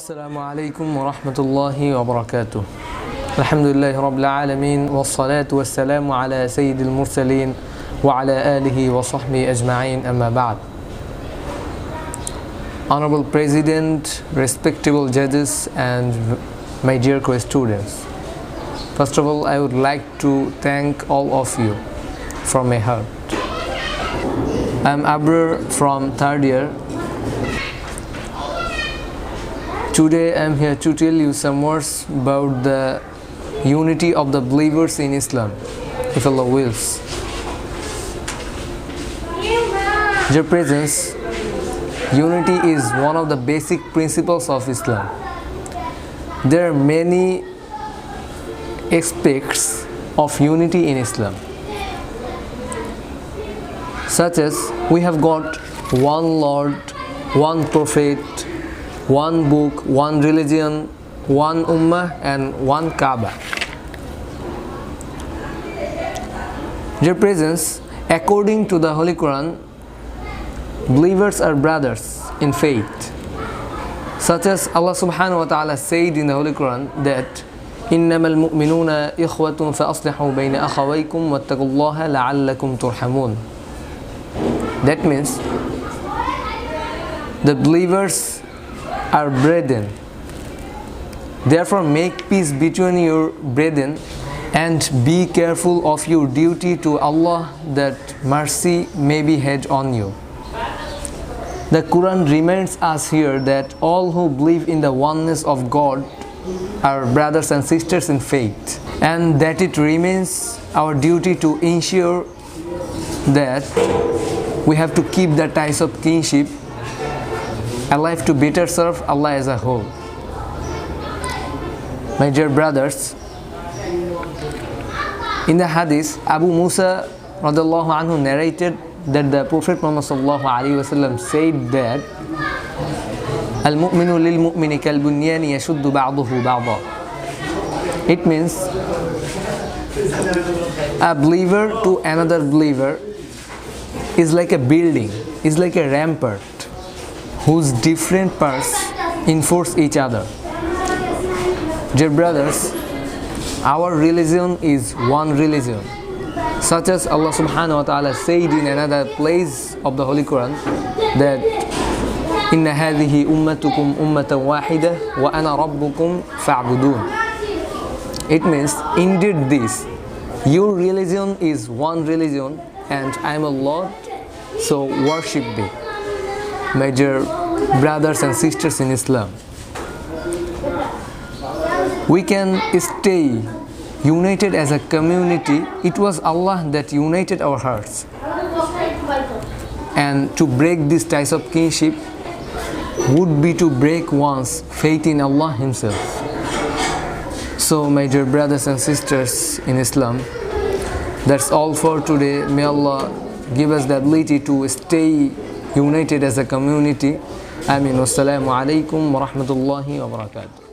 السلام عليكم ورحمة الله وبركاته. الحمد لله رب العالمين والصلاة والسلام على سيد المرسلين وعلى آله وصحبه أجمعين أما بعد. Honorable President, respectable judges and my dear co-students. First of all, I would like to thank all of you from my heart. I am Abrar from third year. Today I am here to tell you some words about the unity of the believers in Islam, if Allah wills. Dear presence, unity is one of the basic principles of Islam. There are many aspects of unity in Islam, such as we have got one Lord, one Prophet, one book, one religion, one ummah and one Kaaba. Dear presence, according to the Holy Quran, believers are brothers in faith, such as Allah subhanahu wa ta'ala said in the Holy Quran that إنما المؤمنون إخوة فأصلحوا بين أخويكم واتقوا الله لعلكم ترحمون. That means the believers are brethren. Therefore make peace between your brethren and be careful of your duty to Allah, that mercy may be had on you. The Quran reminds us here that all who believe in the oneness of God are brothers and sisters in faith, and that it remains our duty to ensure that we have to keep the ties of kinship alive to better serve Allah as a whole. My dear brothers, in the hadith, Abu Musa radiallahu anhu narrated that the Prophet Muhammad sallallahu alaihi wasallam said that Al-mu'minu lil-mu'mini kal-bunyani yashuddu ba'duhu ba'da. It means a believer to another believer is like a building, is like a rampart whose different parts enforce each other. Dear brothers, our religion is one religion, such as Allah subhanahu wa ta'ala said in another place of the Holy Quran that Inna hadhihi ummatukum ummatan wahida wa ana rabbukum fa'budun. It means, indeed this, your religion is one religion and I am a Lord, so worship me. My dear brothers and sisters in Islam, we can stay united as a community. It was Allah that united our hearts, and to break these ties of kinship would be to break one's faith in Allah Himself. So my dear brothers and sisters in Islam, that's all for today. May Allah give us the ability to stay united as a community. Ameen. Wassalamu alaikum wa rahmatullahi wa barakatuh.